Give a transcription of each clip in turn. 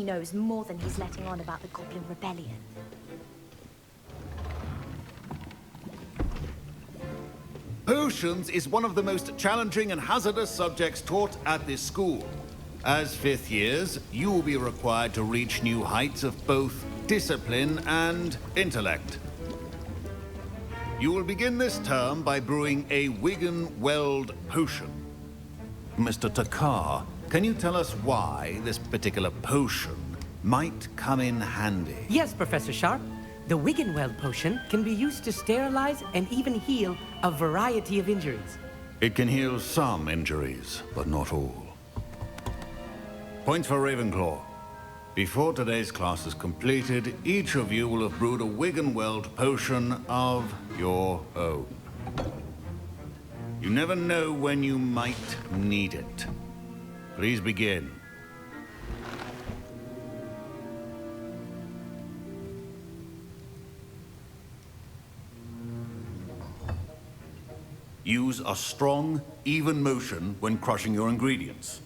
he knows more than he's letting on about the Goblin Rebellion. Potions is one of the most challenging and hazardous subjects taught at this school. As fifth years, you will be required to reach new heights of both discipline and intellect. You will begin this term by brewing a Wiggenweld potion. Mr. Takar, can you tell us why this particular potion might come in handy? Yes, Professor Sharp. The Wiggenweld potion can be used to sterilize and even heal a variety of injuries. It can heal some injuries, but not all. Points for Ravenclaw. Before today's class is completed, each of you will have brewed a Wiggenweld potion of your own. You never know when you might need it. Please begin. Use a strong, even motion when crushing your ingredients.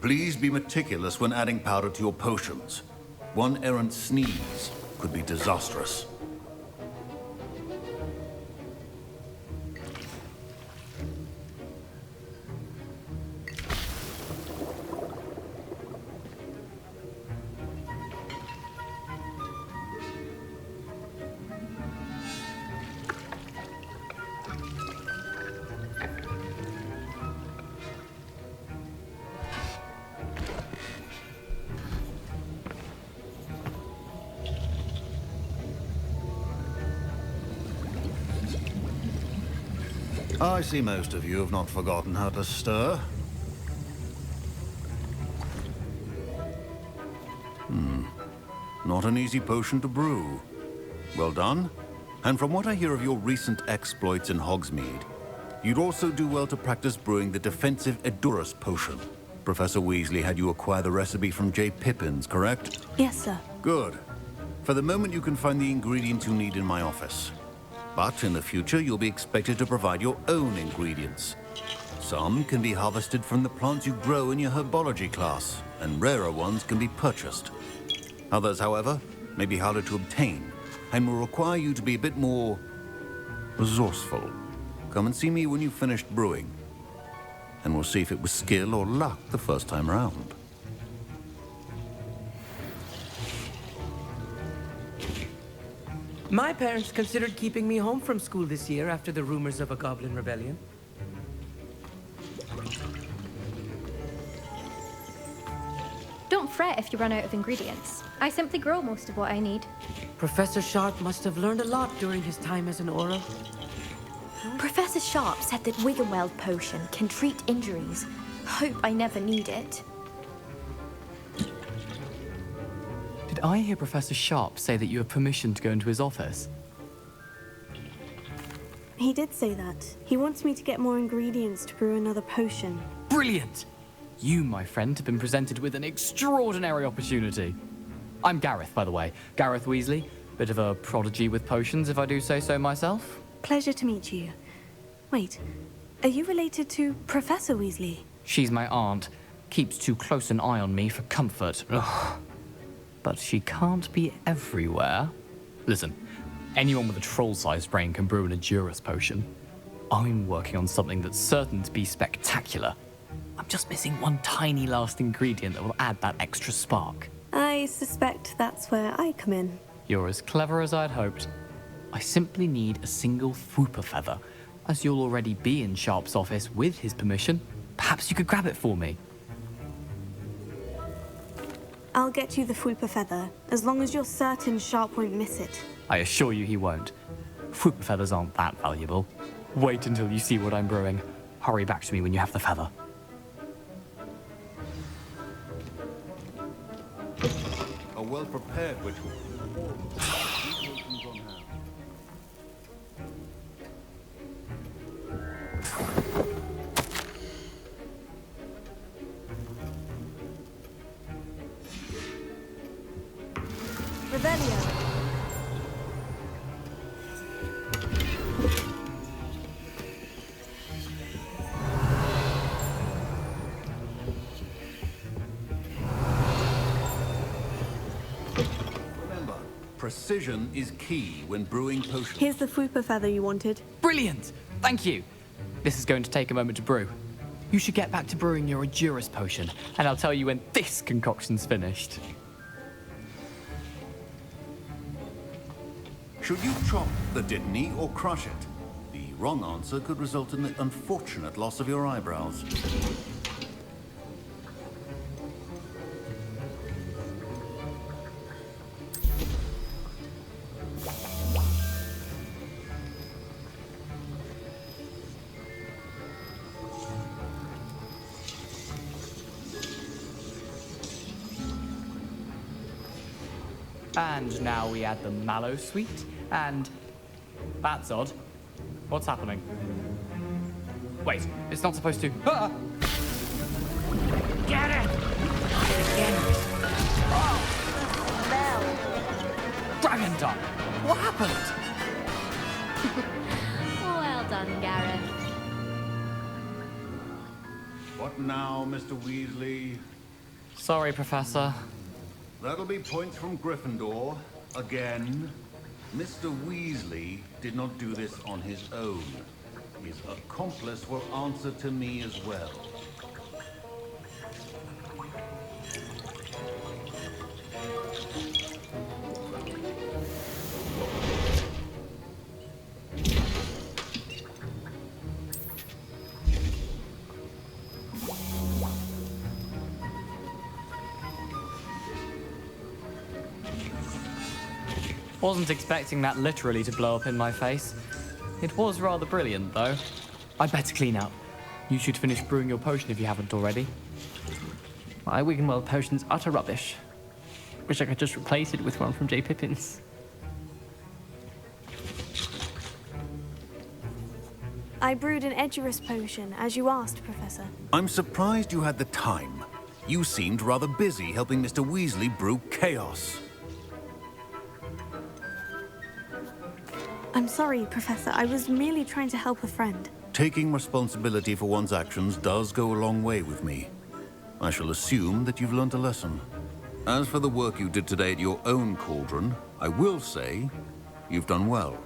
Please be meticulous when adding powder to your potions. One errant sneeze could be disastrous. I see most of you have not forgotten how to stir. Not an easy potion to brew. Well done. And from what I hear of your recent exploits in Hogsmeade, you'd also do well to practice brewing the defensive Edurus potion. Professor Weasley had you acquire the recipe from J. Pippin's, correct? Yes, sir. Good. For the moment, you can find the ingredients you need in my office. But in the future, you'll be expected to provide your own ingredients. Some can be harvested from the plants you grow in your herbology class, and rarer ones can be purchased. Others, however, may be harder to obtain, and will require you to be a bit more resourceful. Come and see me when you've finished brewing, and we'll see if it was skill or luck the first time round. My parents considered keeping me home from school this year after the rumors of a Goblin Rebellion. Don't fret if you run out of ingredients. I simply grow most of what I need. Professor Sharp must have learned a lot during his time as an Auror. Professor Sharp said that Wiggenweld potion can treat injuries. Hope I never need it. Did I hear Professor Sharp say that you have permission to go into his office? He did say that. He wants me to get more ingredients to brew another potion. Brilliant! You, my friend, have been presented with an extraordinary opportunity. I'm Gareth, by the way. Gareth Weasley. Bit of a prodigy with potions, if I do say so myself. Pleasure to meet you. Wait, are you related to Professor Weasley? She's my aunt. Keeps too close an eye on me for comfort. Ugh. But she can't be everywhere. Listen, anyone with a troll-sized brain can brew an Edurus potion. I'm working on something that's certain to be spectacular. I'm just missing one tiny last ingredient that will add that extra spark. I suspect that's where I come in. You're as clever as I'd hoped. I simply need a single Fwooper feather. As you'll already be in Sharp's office with his permission, perhaps you could grab it for me. I'll get you the Fwooper feather, as long as you're certain Sharp won't miss it. I assure you he won't. Fwooper feathers aren't that valuable. Wait until you see what I'm brewing. Hurry back to me when you have the feather. A well-prepared ritual. Revelio. Precision is key when brewing potions. Here's the Fupa feather you wanted. Brilliant! Thank you! This is going to take a moment to brew. You should get back to brewing your Edurus potion, and I'll tell you when this concoction's finished. Should you chop the Dittany or crush it? The wrong answer could result in the unfortunate loss of your eyebrows. And now we add the mallow sweet, and... That's odd. What's happening? Wait, it's not supposed to... Ah! Get it! Again. Oh. Dragon Dog! What happened? Well done, Gareth. What now, Mr. Weasley? Sorry, Professor. That'll be points from Gryffindor. Again. Mr. Weasley did not do this on his own. His accomplice will answer to me as well. Wasn't expecting that literally to blow up in my face. It was rather brilliant, though. I'd better clean up. You should finish brewing your potion if you haven't already. My Wiggenweld potion's utter rubbish. Wish I could just replace it with one from J. Pippin's. I brewed an Edurus potion, as you asked, Professor. I'm surprised you had the time. You seemed rather busy helping Mr. Weasley brew chaos. I'm sorry, Professor. I was merely trying to help a friend. Taking responsibility for one's actions does go a long way with me. I shall assume that you've learned a lesson. As for the work you did today at your own cauldron, I will say you've done well.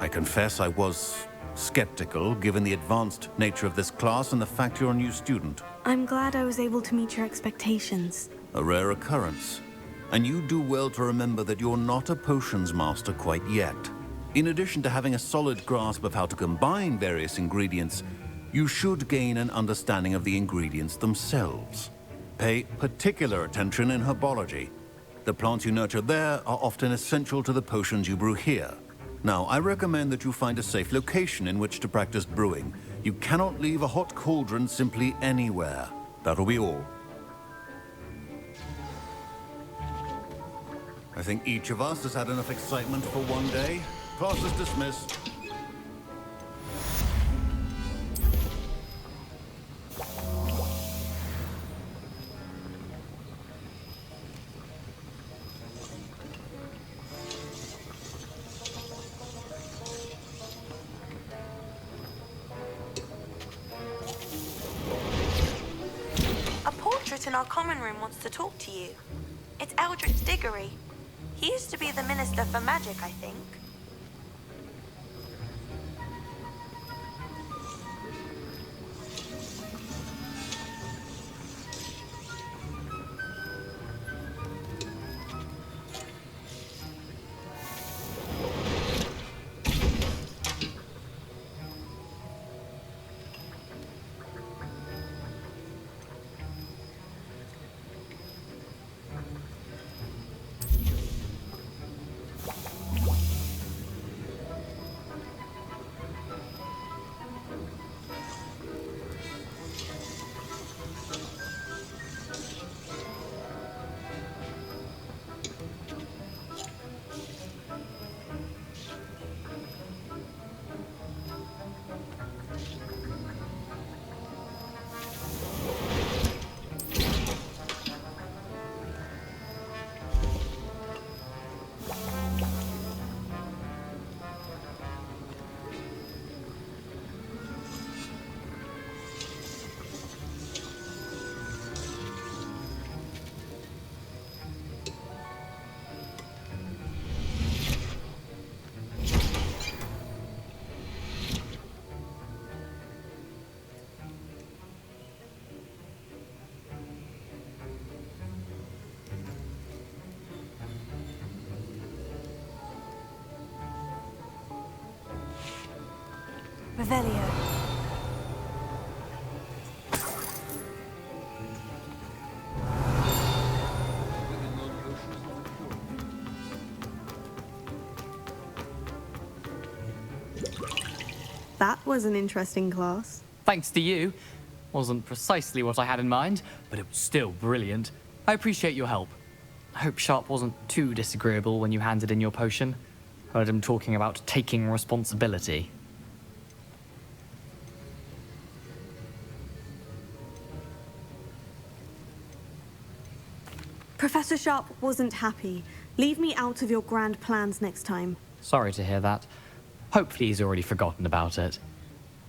I confess I was skeptical, given the advanced nature of this class and the fact you're a new student. I'm glad I was able to meet your expectations. A rare occurrence. And you do well to remember that you're not a potions master quite yet. In addition to having a solid grasp of how to combine various ingredients, you should gain an understanding of the ingredients themselves. Pay particular attention in herbology. The plants you nurture there are often essential to the potions you brew here. Now, I recommend that you find a safe location in which to practice brewing. You cannot leave a hot cauldron simply anywhere. That'll be all. I think each of us has had enough excitement for one day. Class is dismissed. A portrait in our common room wants to talk to you. It's Eldritch Diggory. He used to be the Minister for Magic, I think. Revelio. That was an interesting class. Thanks to you. Wasn't precisely what I had in mind, but it was still brilliant. I appreciate your help. I hope Sharp wasn't too disagreeable when you handed in your potion. Heard him talking about taking responsibility. Professor Sharp wasn't happy. Leave me out of your grand plans next time. Sorry to hear that. Hopefully he's already forgotten about it.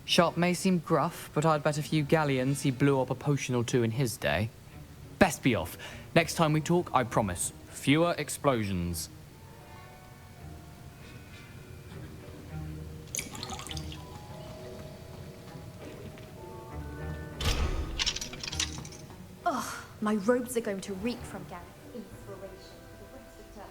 Sharp may seem gruff, but I'd bet a few galleons he blew up a potion or two in his day. Best be off. Next time we talk, I promise, fewer explosions. Ugh, my robes are going to reek from Gareth's inspiration for the rest of term.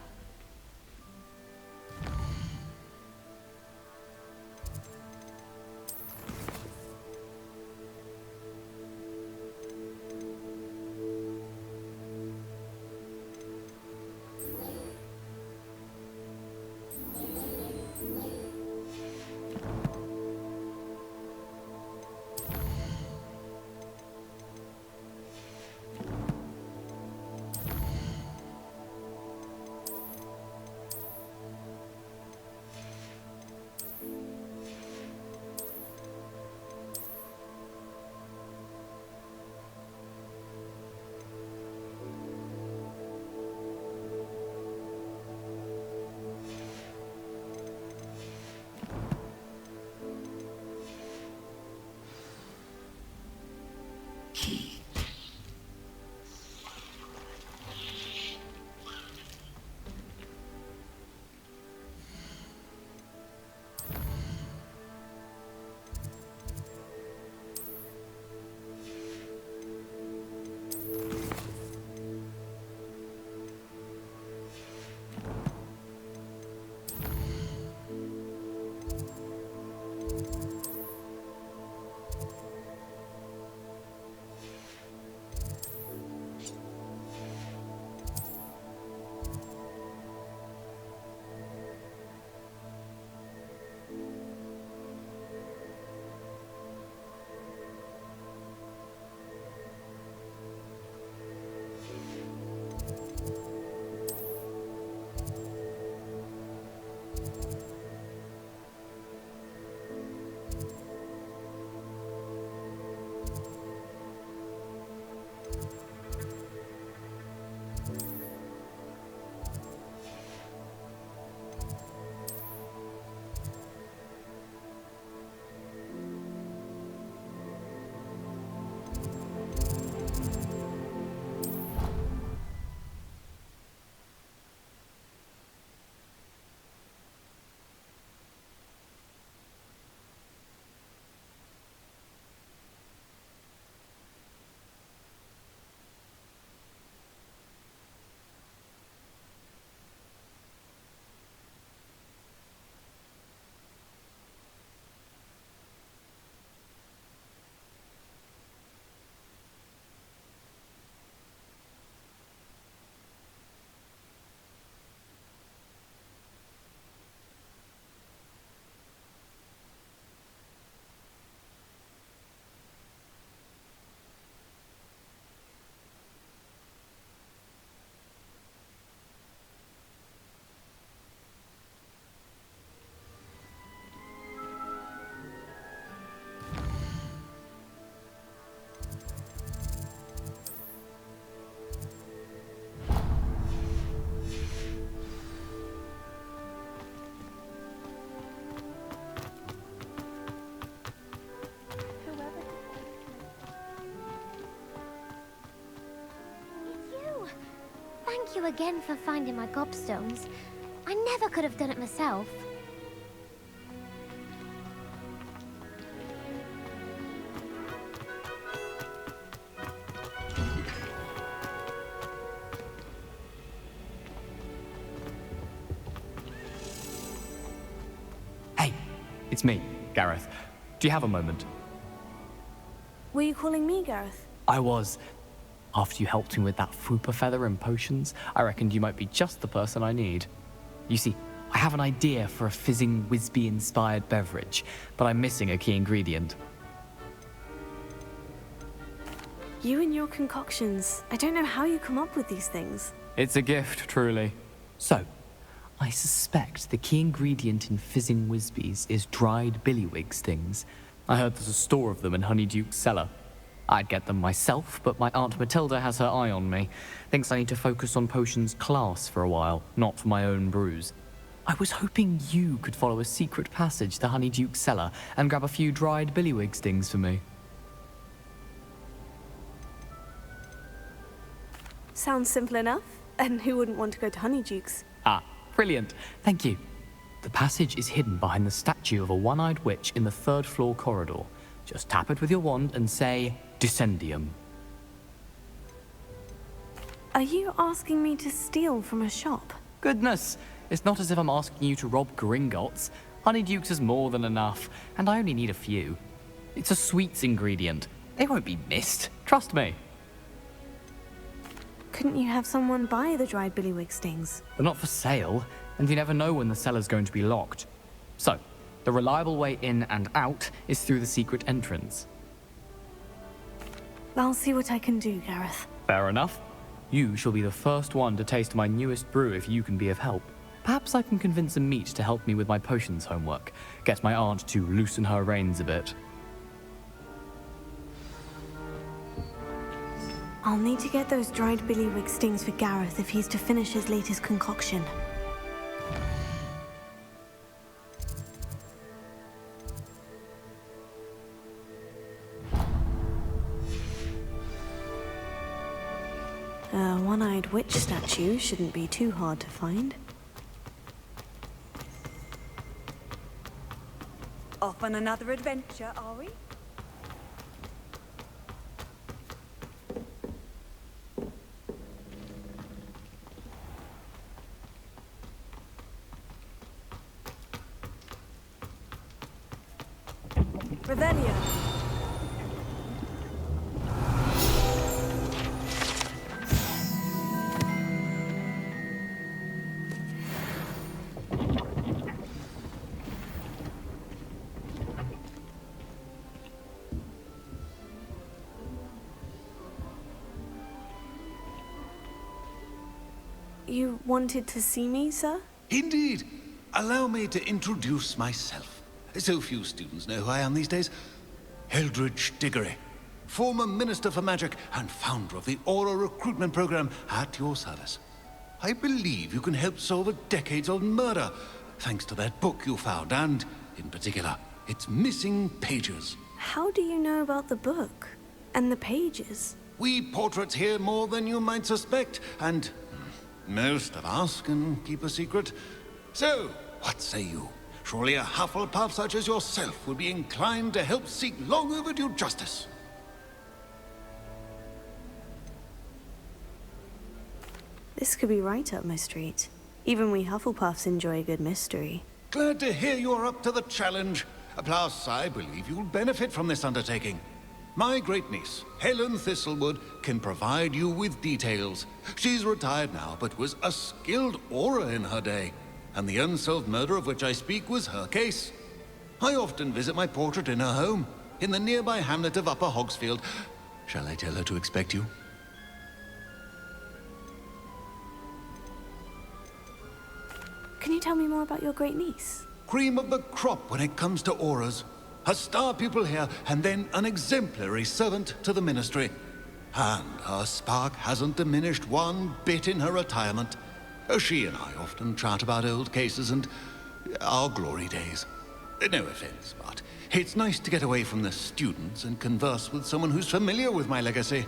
Thank you again for finding my gobstones. I never could have done it myself. Hey, it's me, Gareth. Do you have a moment? Were you calling me, Gareth? I was. After you helped me with that fupa feather and potions, I reckoned you might be just the person I need. You see, I have an idea for a fizzing Wisby-inspired beverage, but I'm missing a key ingredient. You and your concoctions. I don't know how you come up with these things. It's a gift, truly. So, I suspect the key ingredient in fizzing Wisbies is dried billywig stings. I heard there's a store of them in Honeyduke's cellar. I'd get them myself, but my Aunt Matilda has her eye on me. Thinks I need to focus on potions class for a while, not for my own brews. I was hoping you could follow a secret passage to Honeyduke's cellar and grab a few dried billywig stings for me. Sounds simple enough. And who wouldn't want to go to Honeyduke's? Ah, brilliant. Thank you. The passage is hidden behind the statue of a one-eyed witch in the third-floor corridor. Just tap it with your wand and say, Descendium. Are you asking me to steal from a shop? Goodness, it's not as if I'm asking you to rob Gringotts. Honeyduke's is more than enough, and I only need a few. It's a sweets ingredient. They won't be missed. Trust me. Couldn't you have someone buy the dried billywig stings? They're not for sale, and you never know when the cellar's going to be locked. So, the reliable way in and out is through the secret entrance. I'll see what I can do, Gareth. Fair enough. You shall be the first one to taste my newest brew if you can be of help. Perhaps I can convince a meat to help me with my potions homework. Get my aunt to loosen her reins a bit. I'll need to get those dried billywig stings for Gareth if he's to finish his latest concoction. A one-eyed witch statue shouldn't be too hard to find. Off on another adventure, are we? Revelio. You wanted to see me, sir? Indeed. Allow me to introduce myself. So few students know who I am these days. Eldridge Diggory, former Minister for Magic and founder of the Aura recruitment program at your service. I believe you can help solve a decades-old murder, thanks to that book you found, and, in particular, its missing pages. How do you know about the book? And the pages? We portraits hear more than you might suspect, and most of us can keep a secret. So, what say you? Surely a Hufflepuff such as yourself would be inclined to help seek long overdue justice. This could be right up my street. Even we Hufflepuffs enjoy a good mystery. Glad to hear you're up to the challenge. Plus, I believe you'll benefit from this undertaking. My great-niece, Helen Thistlewood, can provide you with details. She's retired now, but was a skilled aura in her day. And the unsolved murder of which I speak was her case. I often visit my portrait in her home, in the nearby hamlet of Upper Hogsfield. Shall I tell her to expect you? Can you tell me more about your great niece? Cream of the crop when it comes to auras. A star pupil here, and then an exemplary servant to the ministry. And her spark hasn't diminished one bit in her retirement. She and I often chat about old cases and our glory days. No offense, but it's nice to get away from the students and converse with someone who's familiar with my legacy.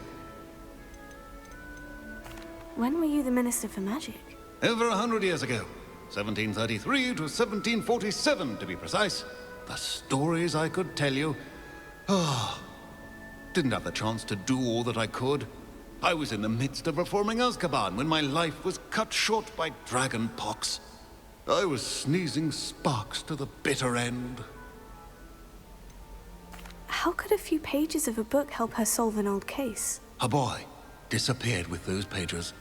When were you the Minister for Magic? Over 100 years ago. 1733 to 1747, to be precise. The stories I could tell you. Didn't have the chance to do all that I could. I was in the midst of reforming Azkaban when my life was cut short by dragon pox. I was sneezing sparks to the bitter end. How could a few pages of a book help her solve an old case? A boy disappeared with those pages,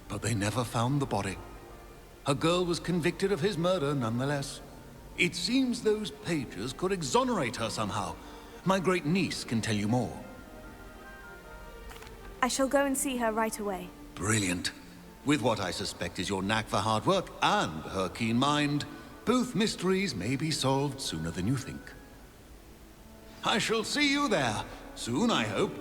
but they never found the body. A girl was convicted of his murder nonetheless. It seems those pages could exonerate her somehow. My great niece can tell you more. I shall go and see her right away. Brilliant. With what I suspect is your knack for hard work and her keen mind, both mysteries may be solved sooner than you think. I shall see you there, soon I hope.